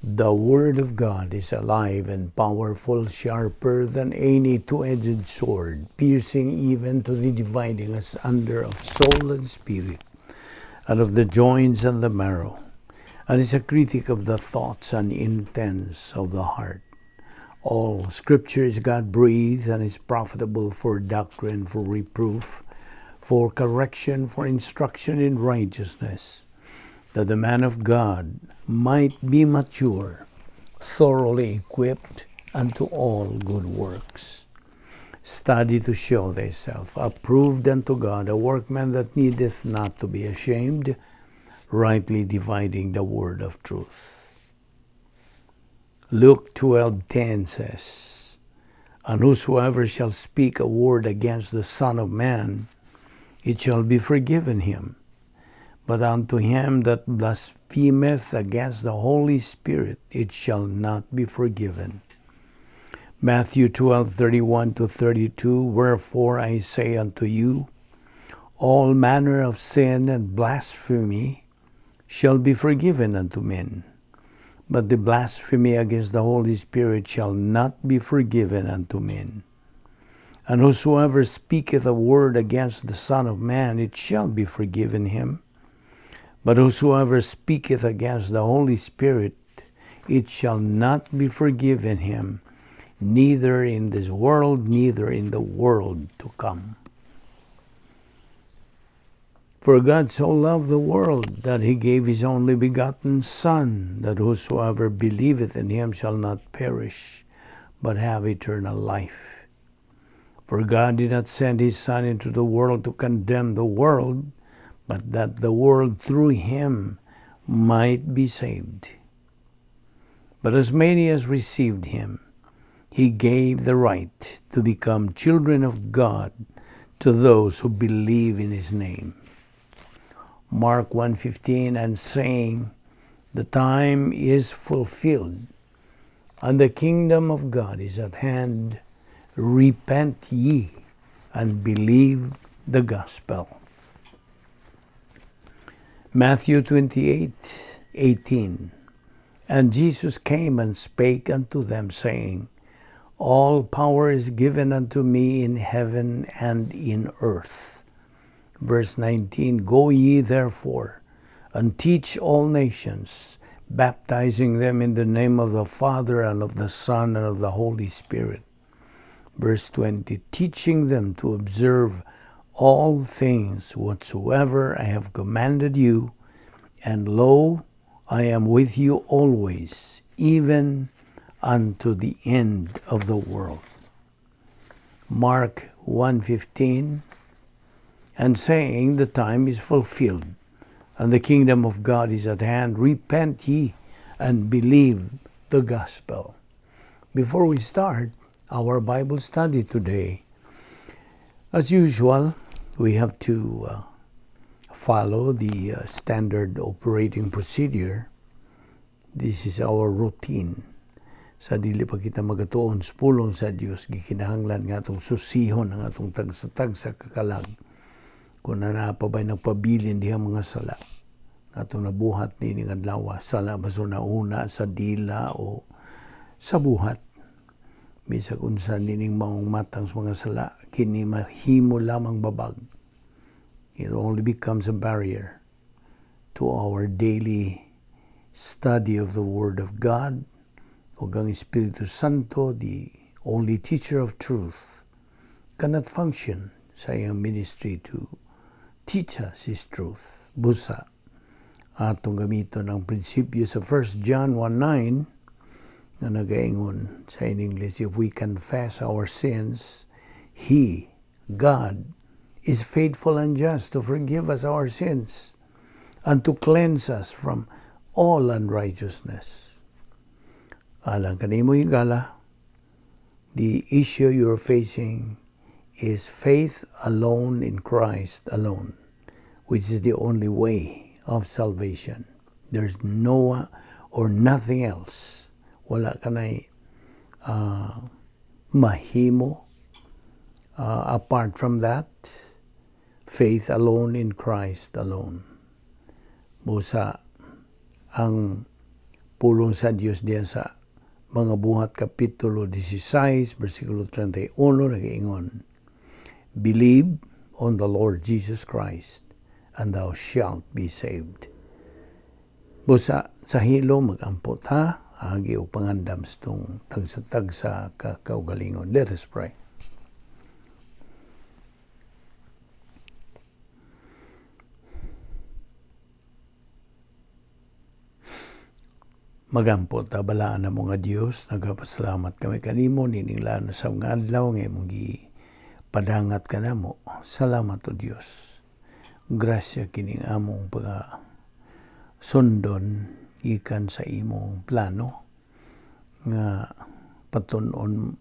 The Word of God is alive and powerful, sharper than any two-edged sword, piercing even to the dividing asunder of soul and spirit, and of the joints and the marrow, and is a critic of the thoughts and intents of the heart. All Scripture is God-breathed and is profitable for doctrine, for reproof, for correction, for instruction in righteousness, that the man of God might be mature, thoroughly equipped unto all good works. Study to show thyself approved unto God, a workman that needeth not to be ashamed, rightly dividing the word of truth. Luke 12:10 says, And whosoever shall speak a word against the Son of Man, it shall be forgiven him. But unto him that blasphemeth against the Holy Spirit, it shall not be forgiven. Matthew 12:31-32, Wherefore I say unto you, all manner of sin and blasphemy shall be forgiven unto men, but the blasphemy against the Holy Spirit shall not be forgiven unto men. And whosoever speaketh a word against the Son of Man, it shall be forgiven him. But whosoever speaketh against the Holy Spirit, it shall not be forgiven him, neither in this world, neither in the world to come. For God so loved the world, that he gave his only begotten Son, that whosoever believeth in him shall not perish, but have eternal life. For God did not send his Son into the world to condemn the world, but that the world through him might be saved. But as many as received him, he gave the right to become children of God to those who believe in his name. Mark 1:15, and saying, The time is fulfilled, and the kingdom of God is at hand. Repent ye, and believe the gospel. Matthew 28:18, And Jesus came and spake unto them, saying, All power is given unto me in heaven and in earth. Verse 19, Go ye therefore, and teach all nations, baptizing them in the name of the Father, and of the Son, and of the Holy Spirit. Verse 20, Teaching them to observe all things whatsoever I have commanded you, and lo, I am with you always, even unto the end of the world. Mark 1:15, and saying, The time is fulfilled, and the kingdom of God is at hand. Repent ye, and believe the gospel. Before we start our Bible study today, as usual, we have to follow the standard operating procedure. This is our routine. Sa dili pa kita magatuon sa pulong sa Dios, gikinahanglan nga atong susihon ang atong tagsatag sa kakalag. Kung nanapabay nagpabilin diha mga sala, atong nabuhat ni adlaw, sala baso na una sa dila o sa buhat. Bisag unsa nining maong matang sa mga sala, kini mahimo lamang babag. It only becomes a barrier to our daily study of the Word of God. Ug ang Espiritu Santo, the only teacher of truth, cannot function sa iyang ministry to teach us His truth. Busa, atong gamiton ang prinsipyo sa 1 John 1:9 na nagaingon sa in English, if we confess our sins, He, God, is faithful and just to forgive us our sins and to cleanse us from all unrighteousness. Alang kanimo higala, the issue you're facing is faith alone in Christ alone, which is the only way of salvation. There's no or nothing else. Wala ka na'y mahimo apart from that. Faith alone in Christ alone. Busa, ang pulong sa Dios diyan sa mga buhat kapitulo 16 bersikulo 31 nagaingon, "Believe on the Lord Jesus Christ and thou shalt be saved." Busa sa hilo magampo ta agi og pangandam stong tagsa-tagsa ka kaugalingon. Let us pray. Magampo ta balaan na mga Dios, nagapasalamat kami kanimo nining lano sa mga adlaw nga imong padangat kanamo. Salamat o Dios. Grasya kining among sundon ikan sa imong plano nga patun-on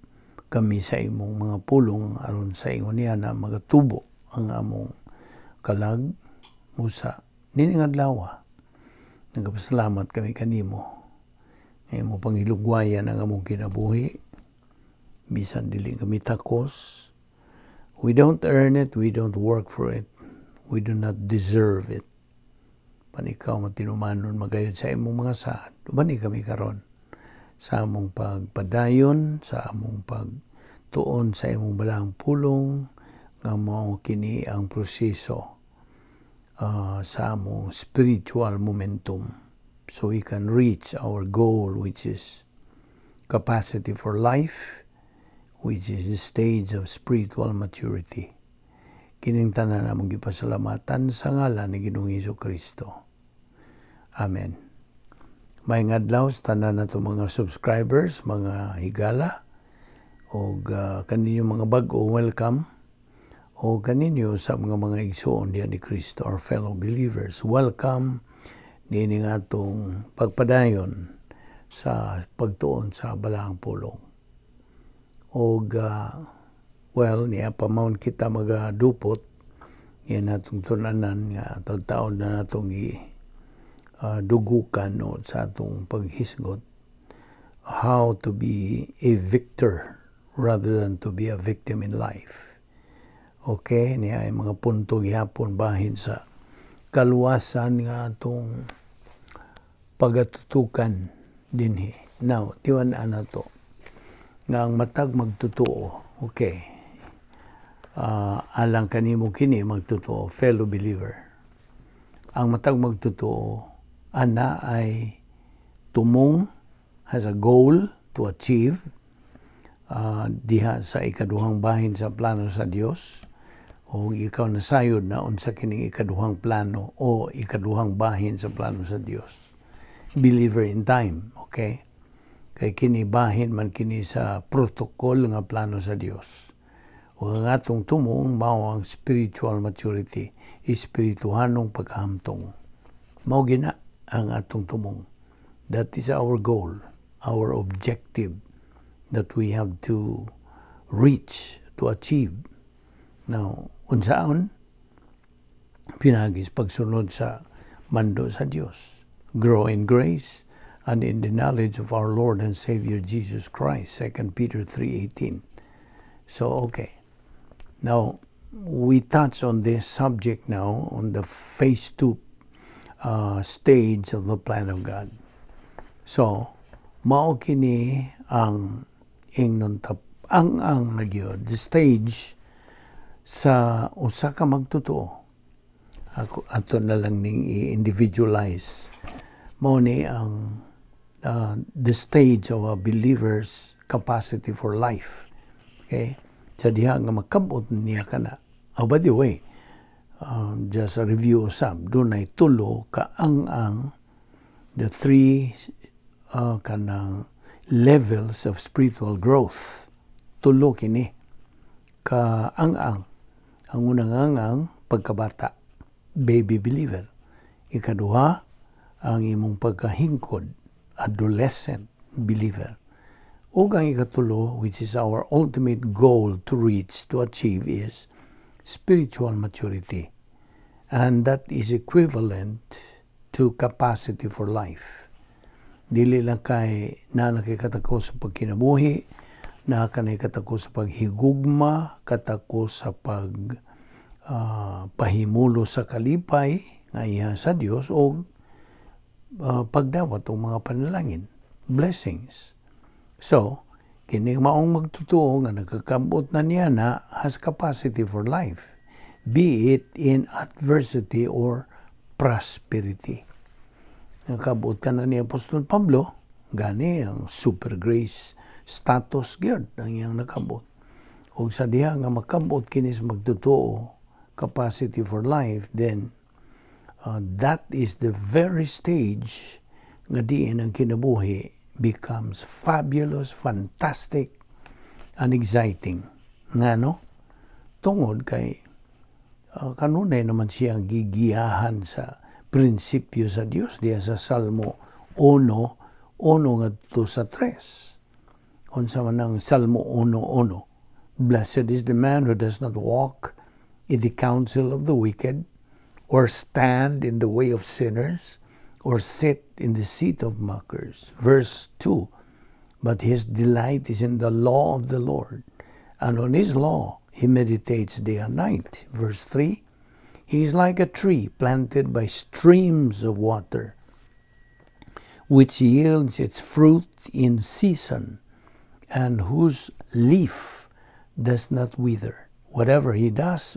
kami sa imong mga pulong aron sa ingon niya na magatubo ang among kalag musa nining adlaw. Nagapasalamat kami kanimo. Ay mo pangilugwayan ang among kinabuhi. Bisan dili kami takos. We don't earn it. We don't work for it. We do not deserve it. Panikaw matinumanon magayod sa imong mga saad. Bani kami karon sa among pagpadayon, sa among pagtuon sa imong balang pulong, nga mao kini ang proseso sa among spiritual momentum. So we can reach our goal, which is capacity for life, which is the stage of spiritual maturity. Kining tanan namong gipasalamatan sa ngalan ni Ginoong Hesukristo. Amen. Maayong adlaw sa tanan nato mga subscribers, mga higala, o kaninyo mga bag-o welcome, o kaninyo sa mga igsoon diyan ni Kristo, our fellow believers. Welcome nining atong pagpadayon sa pagtuon sa balahang pulong. Og niya pa maun kita magadupot yan atong tunanan nga taon na natong dugukan no, sa atong paghisgot how to be a victor rather than to be a victim in life. Okay, niya ay mga punto gihapon bahin sa kaluwasan nga atong pagatutukan dinhi. Now, tiwan-an na to. Nga ang matag magtotoo. Okay. Alang kanimo kini magtotoo, fellow believer. Ang matag magtotoo, ana ay tumong, has a goal to achieve, diha sa ikaduhang bahin sa plano sa Dios, o ikaw nasayod na unsa kining ikaduhang plano o ikaduhang bahin sa plano sa Dios. Believer in time, okay? Kay kini bahin man kini sa protocol nga plano sa Dios. O ang atong tumong mao ang spiritual maturity, espirituhanong paghamtong. Mao gina ang atong tumong. That is our goal, our objective that we have to reach, to achieve. Now, unsaon? Pinagis pagsunod sa mando sa Dios. Grow in grace and in the knowledge of our Lord and Savior Jesus Christ, 2 Peter 3:18. So, okay. Now, we touch on this subject now on the phase 2 stage of the plan of God. So, mao kini ang ingnon ang nagyod, the stage sa usa ka magtotoo. Ato na lang ning i-individualize. Mao ni ang the stage of a believer's capacity for life. Okay? Sa diha nga makabot niya kana. Oh, by the way, just a review usab, dunay tulo ka ang the three kanang levels of spiritual growth. Tulo kini ka ang unang pagkabata, baby believer. Ikaduha, ang imong pagkahingkod, adolescent believer. O ang ikatulo, which is our ultimate goal to reach, to achieve, is spiritual maturity. And that is equivalent to capacity for life. Dili lang kay na nakikatako sa pagkinabuhi, na nakikatako sa paghigugma, katako sa pahimulo sa kalipay, nga iya sa Dios, o pagdawat o mga panalangin, blessings. So, kini maong magtutuo nga nagkakabot na niya na has capacity for life, be it in adversity or prosperity. Nakabot ka na ni Apostol Pablo, gani ang super grace status gyud ang iyang nakabot. Kung sa diha nga makabot kinis magtutuo, capacity for life, then that is the very stage nga diin ang kinabuhi becomes fabulous, fantastic, and exciting. Nga no? Tungod kay kanunay naman siyang gigiyahan sa prinsipyo sa Dios diya sa Salmo 1, ngadto sa 3. Unsa man ang Salmo 1:1. Blessed is the man who does not walk in the counsel of the wicked, or stand in the way of sinners, or sit in the seat of mockers. Verse 2, but his delight is in the law of the Lord, and on his law he meditates day and night. Verse 3, he is like a tree planted by streams of water, which yields its fruit in season, and whose leaf does not wither. Whatever he does,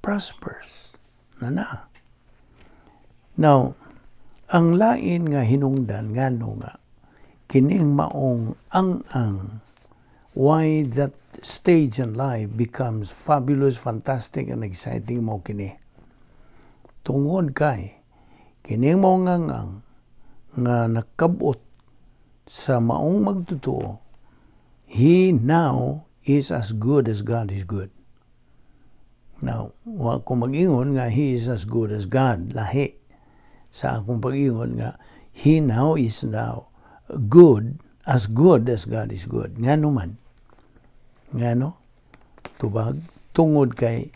prospers. Now, ang lain nga hinungdan ngano nga kining maong ang why that stage in life becomes fabulous, fantastic, and exciting mo kini. Tungod kay kining maong ang nga nakabot sa maong magtutuo, he now is as good as God is good. Now, wa ko mag-ingon nga he is as good as God, lahi. Sa akong pag-ingon nga, he now is now good as God is good. Nga naman. Nga no? Tubag. Tungod kay,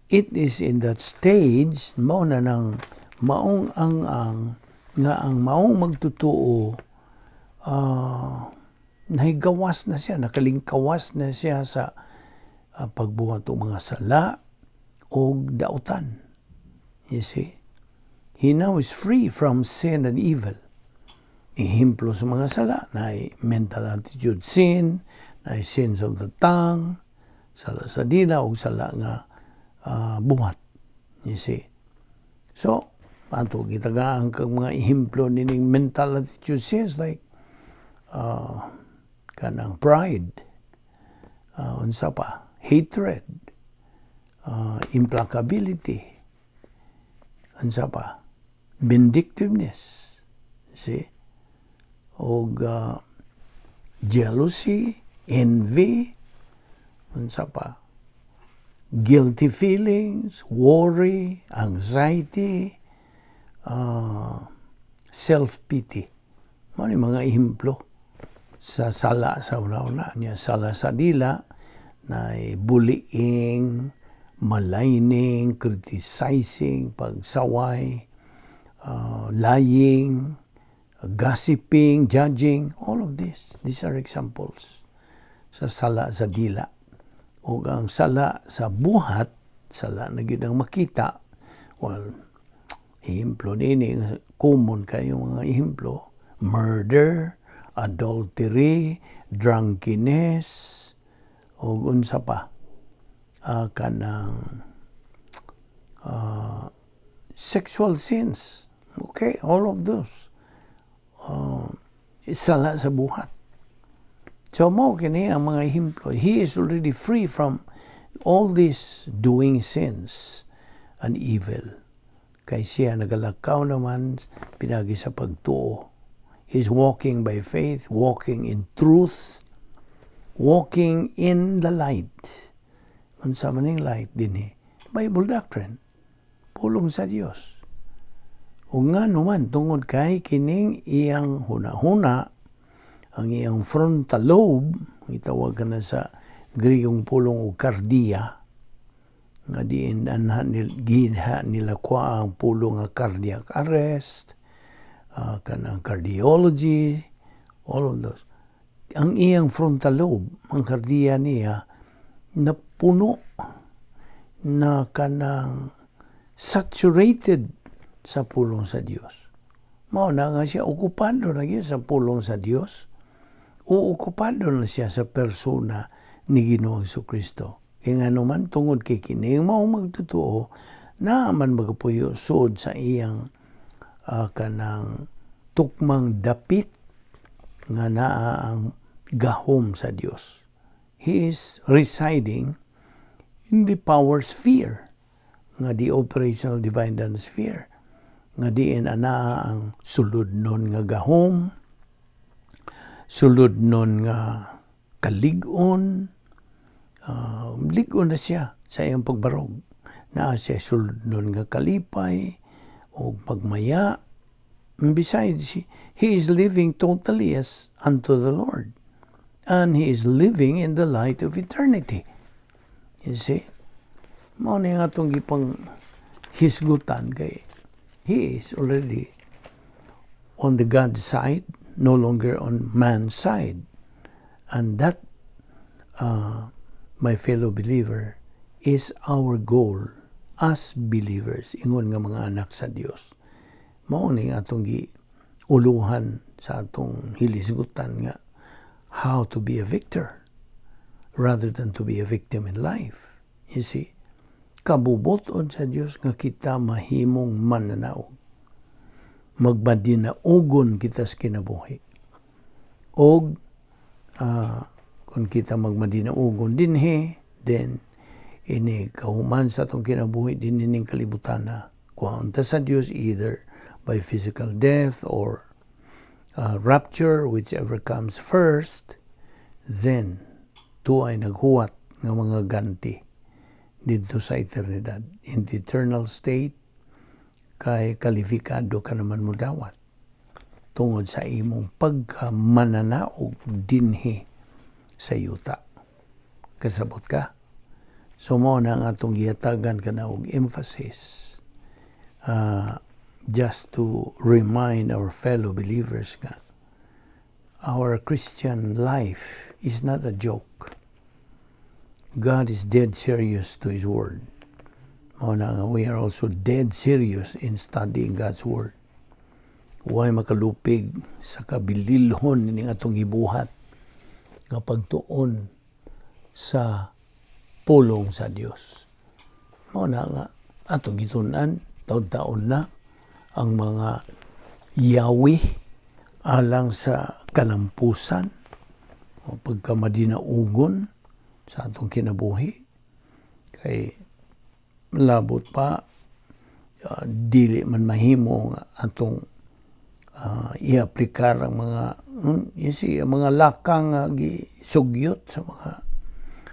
it is in that stage, mao na ng maong ang nga ang maong magtutuo, nahigawas na siya, nakalingkawas na siya sa pagbuhat o mga sala o dautan. You see? He now is free from sin and evil. Ihimplo sa mga sala, na mental attitude sin, na sins of the tongue, sala sa dila o sala nga buhat. You see? So, ato kita ang mga ihimplo nining mental attitude sins like kanang pride, unsa pa, hatred, implacability, unsa pa, vindictiveness, see, og jealousy, envy, unsa pa, guilty feelings, worry, anxiety, self-pity. Ano yung mga ihimplo sa sala sa una-una niya, sala sa dila, na bullying, maligning, criticizing, pagsaway, lying, gossiping, judging, all of these are examples sa sala sa dila. O ang sala sa buhat, sala na yun ang makita, well, ihimplo nini, common kayo mga ihimplo, murder, adultery, drunkenness, o unsa pa, kanang sexual sins. Okay, all of those. Sala sa buhat. So mo kini ang mga ihimplo. He is already free from all these doing sins and evil. Kay siya nagalakaw naman pinagi sa pagtuo. He's walking by faith, walking in truth, walking in the light. Unsa man ning light dinhi? Bible doctrine. Pulong sa Dios. O nga naman tungod kay kining iyang huna-huna, ang iyang frontal lobe, itawag ka na sa Griyong pulong o kardiya, nga diin ginha nila kwa ang pulong nga cardiac arrest, kanang cardiology, all of those. Ang iyang frontal lobe, ang kardiya niya, napuno na kanang saturated sa pulong sa Dios. Mao na nga siya okupado na gyud sa pulong sa Dios. Uokupado na siya sa persona ni Ginoong Jesucristo. Kaya nga naman tungod kay kini mao magtotoo na man magapuyo sud sa iyang kanang tukmang dapit nga naa ang gahom sa Dios. He is residing in the power sphere, nga di operational divine sphere, nga diin ana ang sulod nun nga gahom, sulod nun nga kalig-on, lig-on na siya sa iyang pagbarog. Naa siya sulod nun nga kalipay o pagmaya. Besides, he is living totally as unto the Lord. And he is living in the light of eternity. You see? Mao na nga itong ipang hisgutan kay he is already on the God's side, no longer on man's side. And that, my fellow believer, is our goal as believers, ingon nga mga anak sa Dios. Mao ni atong giuluhan sa atong hilisgutan nga how to be a victor rather than to be a victim in life. You see, kabubuton sa Dios nga kita mahimong mananaog. Magmadinaugon kita sa kinabuhi. Og kung kita magmadinaugon dinhi, then ini kahuman sa atong kinabuhi din ining kalibutan na kuhaon ta sa Dios either by physical death or rapture, whichever comes first, then tuay naghuwat nga mga ganti dito sa eternidad. In the eternal state, kay kalifikado ka naman mo dawat tungod sa imong pagkamananaog dinhi sa yuta. Kasabot ka? So mo na nga itong giyatagan ka na og emphasis. Just to remind our fellow believers nga our Christian life is not a joke. God is dead serious to His Word. We are also dead serious in studying God's Word. Huwag makalupig sa kabililhon ni atong gibuhat nga pagtuon sa pulong sa Dios. Nga atong gitunan, taon-taon na, ang mga yawi alang sa kalampusan o pagkamadinaugon sa atong kinabuhi. Kay labot pa, dili man mahimo atong i-aplikar ang mga ang mga lakang gisugyot sa mga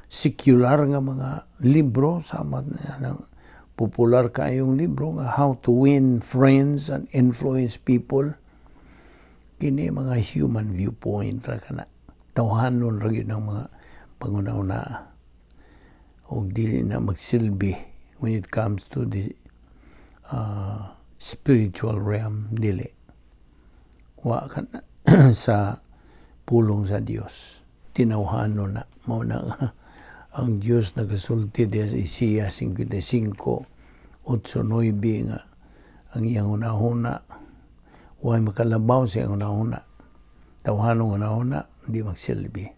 secular nga mga libro sama ng popular kayong libro nga How to Win Friends and Influence People. Kini mga human viewpoint ra kana. Tawhanon ra gyud ang mga pangunauna o dili na magsilbi when it comes to the spiritual realm, dili. Wa kana sa pulong sa Dios. Tinawhanon na mao na ang Diyos nagasulti diya sa Isaiah 55:8-9 nga ang iyang hunahuna huwag makalabaw sa iyang hunahuna. Tawhanong hunahuna hindi magsilbi.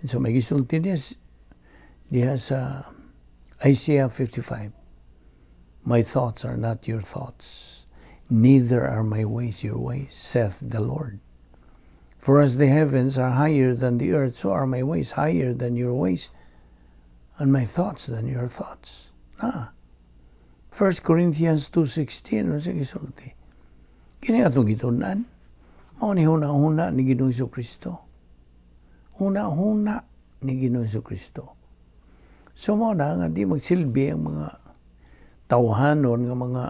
So may gisulti diya sa Isaiah 55. My thoughts are not your thoughts, neither are my ways your ways, saith the Lord. For as the heavens are higher than the earth, so are my ways higher than your ways, and my thoughts than your thoughts. 1 Corinthians 2:16, ano siya gisulti? Kini atong gitunan, mao ni huna-huna ni Ginoong Jesucristo. Huna-huna ni Ginoong Jesucristo. So mao na nga di magsilbi ang mga tawhanon nga mga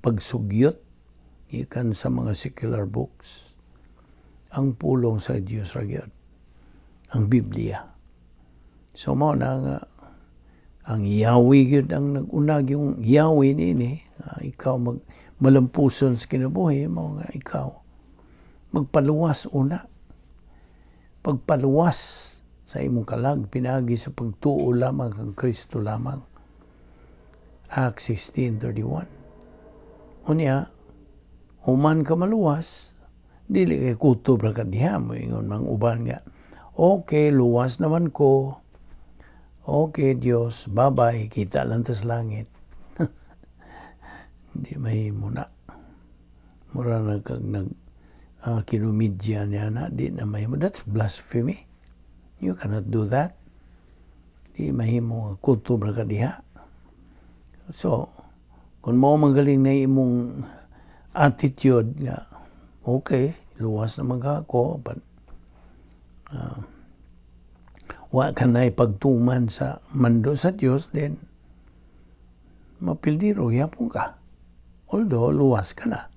pagsugyot ikan sa mga secular books. Ang pulong sa Diyos ra gyud, ang Biblia. So mao na nga ang Yahweh gyud ang nag-unag yung Yahweh nini, ikaw malampuson sa kinabuhi, mao nga ikaw magpaluwas una. Pagpaluwas sa imong kalag pinagi sa pagtuo lamang kang Kristo lamang. Acts 16:31. Unya, human ka maluwas, dili kay kutob ra ka diha mo ingon mang uban nga. Okay, luwas naman ko. Okay, Diyos, bye-bye, kita lang tas langit. Hindi mahimo na. Mura na kag kinumidya niya na, di na mahimo. That's blasphemy. You cannot do that. Di mahimo, kutob ra ka diha. So, kung mo magaling na imong attitude nga, okay, luwas naman ka ako, but wa ka na ipagtuman sa mando sa Diyos, then mapildiro, yapon ka. Although, luwas ka na.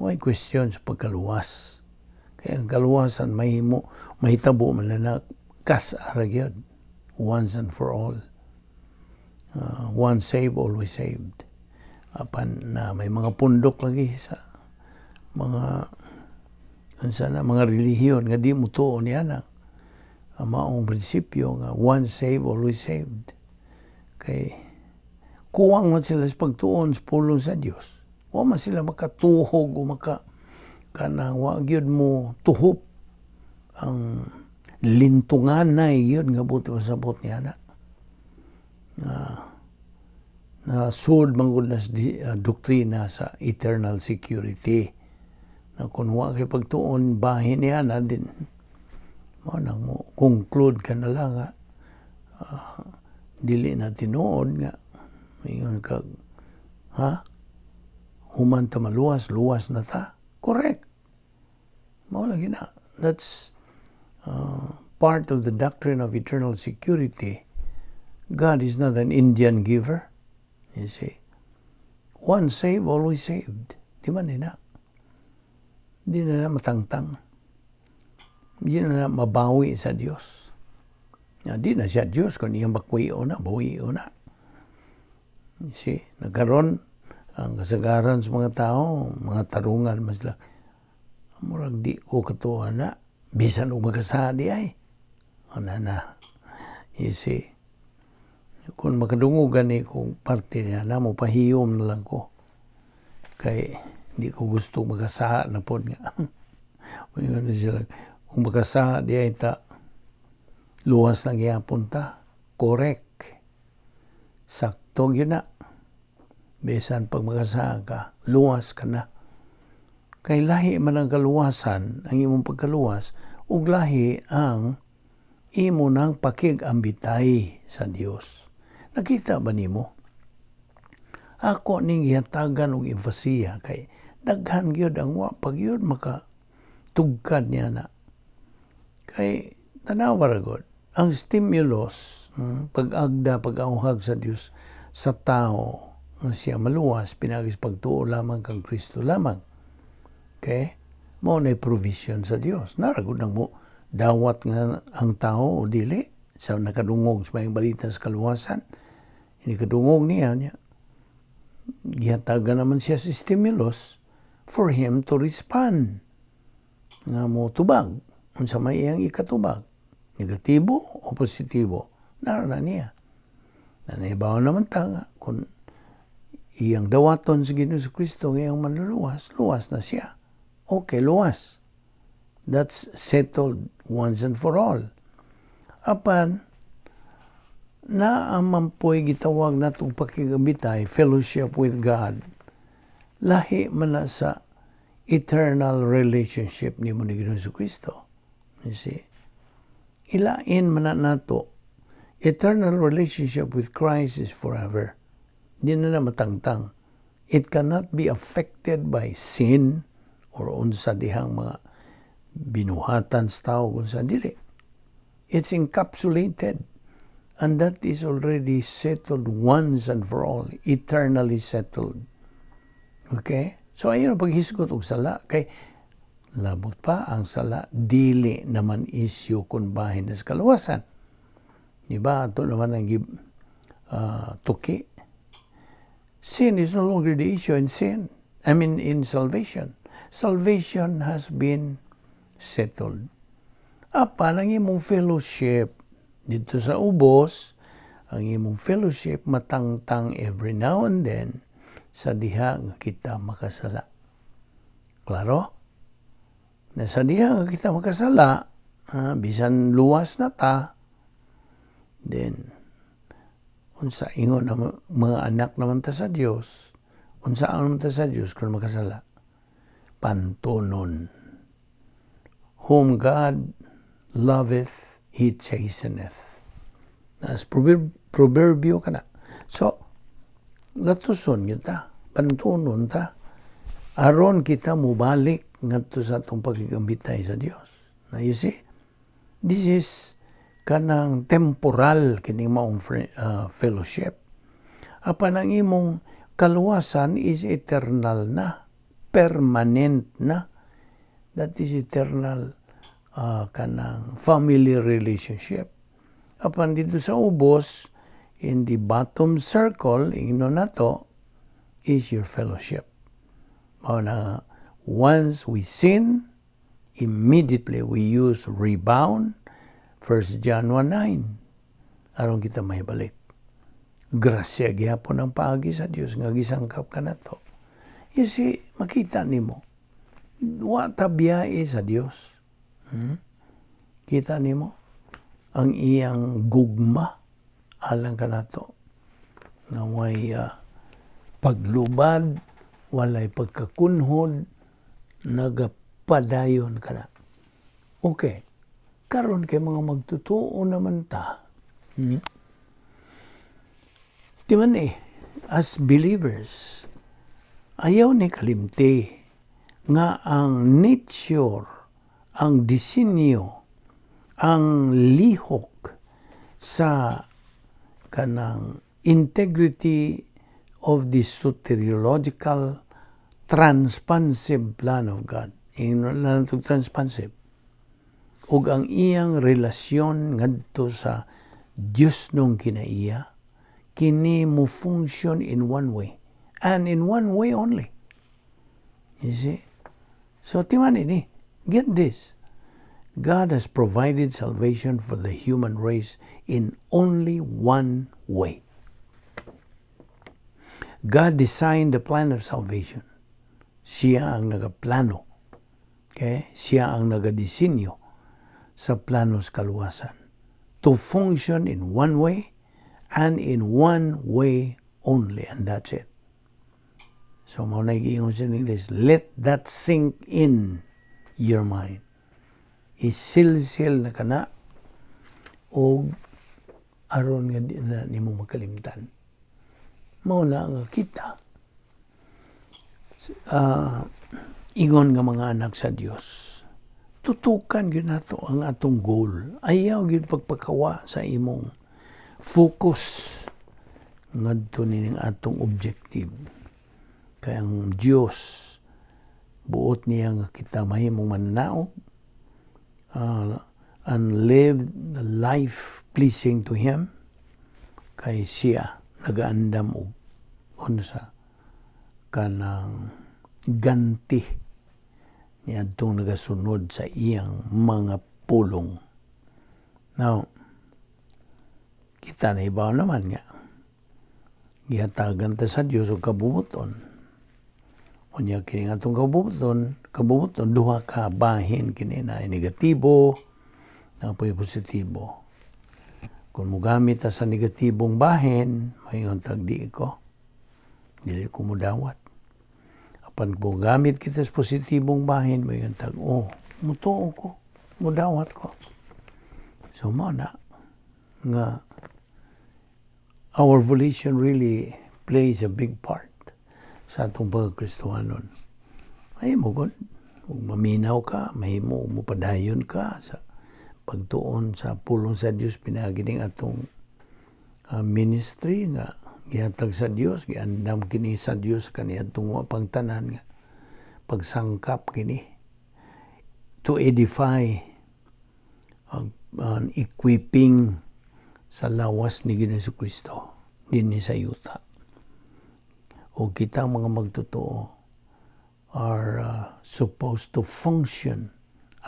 May question sa pagkaluwas. Kaya ang kaluwasan, mahitabo man na kasarag yun. Once and for all. Once saved, always saved. Apan na may mga pundok lagi sa mga relihiyon nga di mo tuon niya na ang maong prinsipyo nga once saved, always saved. Kay kuwang man sila sa pagtuon sa pulong sa Diyos. Wa man sila makatuhog o kanang wa gyud mo tuhop ang lintunganay yun nga buti masabot niya na. Na sud manggod na doktrina sa eternal security. Na kung wa kay pagtuon bahin niya na din mo nang mo conclude ka na lang nga dili na tinuod nga mayon kag human ta maluwas, luwas na ta. Correct. Mao lagi na. That's part of the doctrine of eternal security. God is not an Indian giver. You see. Once saved, always saved. Di man na. Di na matangtang. Di na mabawi sa Diyos. Di na siya Diyos kung iyang bakwiyo na, bawiyo na. You see. Nagkaroon ang kasagaran sa mga tao, mga tarungan, mas lang, murag di ko katuhan na, bisan o magkasadi ay. O na. You see. Kung makadungugan kung parte niya na mo, pahiyom na lang ko. Kay hindi ko gusto magkasaha na po nga. Kung magkasaha di ay ta, luwas lang yapon ta. Correct. Sakto yun na. Besan pag magkasaha ka, luwas ka na. Kay lahi man ang kaluwasan, ang imong pagkaluwas, ug lahi ang imo nang pakigambitay sa Dios. Nakita ba nimo? Ako ning gihatagan og emphasia kay daghan gyud ang wa pag yun makatugkad niya na. Kay tanawa ra gud ang stimulus, pag-agda, pag-auhag sa Dios sa tao nga siya maluwas pinagis pagtuo lamang kang Kristo lamang. Okay? Mao na provision sa Dios. Naragod nang mo dawat nga ang tao o dili sa nakadungog sa mayang balita sa kaluwasan. Hindi kadungog niya. Gihatagan naman siya sa stimulus for him to respond. Nga mo tubag. Unsa may iyang ikatubag. Negatibo o positibo. Narana niya. Nanaibaw naman ta nga kung iyang dawaton sa Ginoo Kristo ngayong manluluwas, luwas na siya. Okay, luwas. That's settled once and for all. Apan, naamampoy gitawag na itong pakigambitay, fellowship with God, lahi man na sa eternal relationship ni mo ni Ginoo Kristo. You see? Ilain man na nato, eternal relationship with Christ is forever. Di na matangtang. It cannot be affected by sin or unsa dihang mga binuhatan sa tao kung sa dili. It's encapsulated. And that is already settled once and for all. Eternally settled. Okay? So ayun ang paghisgot og sala. Kay labot pa ang sala. Dili naman isyu kung bahin na sa kaluwasan. Diba? Ito naman ang tuki. Sin is no longer the issue in sin. In salvation. Salvation has been settled. Apan ang imong fellowship dito sa ubos, ang imong fellowship matangtang every now and then, sa diha nga kita makasala. Klaro? Na sa diha nga kita makasala, bisan luwas na ta, then, unsa ingon na mga anak naman ta sa Dios, unsa naman ta sa Dios kung makasala? Pantunon. Whom God loveth, He chasteneth. As proverbio ka na. So, latuson kita, pantunon ta, aron kita mubalik ngadto sa atong pagigambitay sa Dios. Now you see, this is kanang temporal kining maong fellowship. Apan ang imong kaluwasan is eternal na, permanent na. That is eternal kanang family relationship. Apan dito sa ubos, in the bottom circle, ingno na to, is your fellowship. Na once we sin, immediately we use rebound, 1 John 1:9, aron kita may balik. Grasya gyapon ang paagi sa Dios nga gisangkap ka na to. You see, makita nimo, wa tabiyae sa Dios. Kita nimo ang iyang gugma alang ka na to. Nga may paglubad, walay pagkakunhod, nagapadayon ka na. Okay. Karon kay mga magtutuo naman ta. Di man as believers, ayaw ni kalimti nga ang nature, ang disenyo, ang lihok sa kanang integrity of the soteriological transpansive plan of God. Ingnon lang itong transpansive. Ug ang iyang relasyon ngadto sa Dios nung kinaiya, kini mo function in one way. And in one way only. You see? So, timan ini. Get this. God has provided salvation for the human race in only one way. God designed the plan of salvation. Siya ang nagaplano. Okay? Siya ang nagadisenyo sa planos kaluwasan. To function in one way and in one way only. And that's it. So, mo nag-iingon sa English, let that sink in your mind. Isilsil na kana o aron nga di na nimo makalimtan. Mao na nga kita. Ingon nga mga anak sa Dios. Tutukan gyud nato ang atong goal. Ayaw gyud pagpakawa sa imong focus ngadto ning atong objective. Kaya ang Dios buot niya nga kita mahimong mananaog and live the life pleasing to Him. Kay siya nagaandam og unsa kanang ganti niya itong nagasunod sa iyang mga pulong. Now, kita na ibaw naman nga. Gihatagan ta sa Diyos o kabubuton. Unya kini nga itong kabubuton, duha ka bahin kini na negatibo, na po'y positibo. Kung mugamit ta sa negatibong bahin, mayon tag di ko. Dili ko mudawat. Apan kung gamit kita sa positibong bahin, mayon tag, mutuo ko, mudawat ko. So, mana nga our volition really plays a big part sa atong pagkristohanon. Ay mo gud, maminaw ka, mahimo mo padayon ka sa pagtuon sa pulong sa Dios pinagining atong ministry nga gihatag sa Dios, giandam kini sa Dios kaniadtong pangtanan nga pagsangkap kini to edify an equipping sa lawas ni Ginoong Jesucristo dinhi sa yuta. O kita mga magtotoo are supposed to function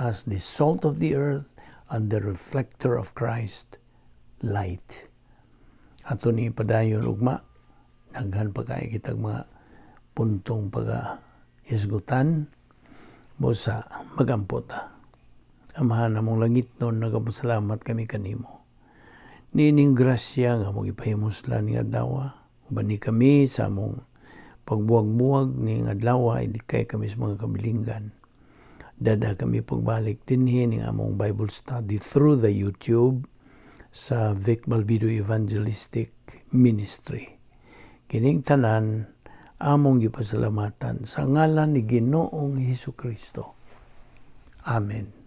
as the salt of the earth and the reflector of Christ light. Ato ni padayon ugma, daghan pa kay kitag mga puntong isgutan mo sa magampota. Amahan namong langit nun, nagapasalamat kami kanimo. Nining grasya nga mong ipahimuslan ni adlaw, bani kami sa among pagbuwag-buwag ni adlaw, hindi kay kami sa mga kabilinggan. Dada kami pagbalik dinhi ning among Bible study through the YouTube sa Balbido Evangelistic Ministry. Kining tanan among gipasalamatan sa ngalan ni Ginoong Hesukristo. Amen.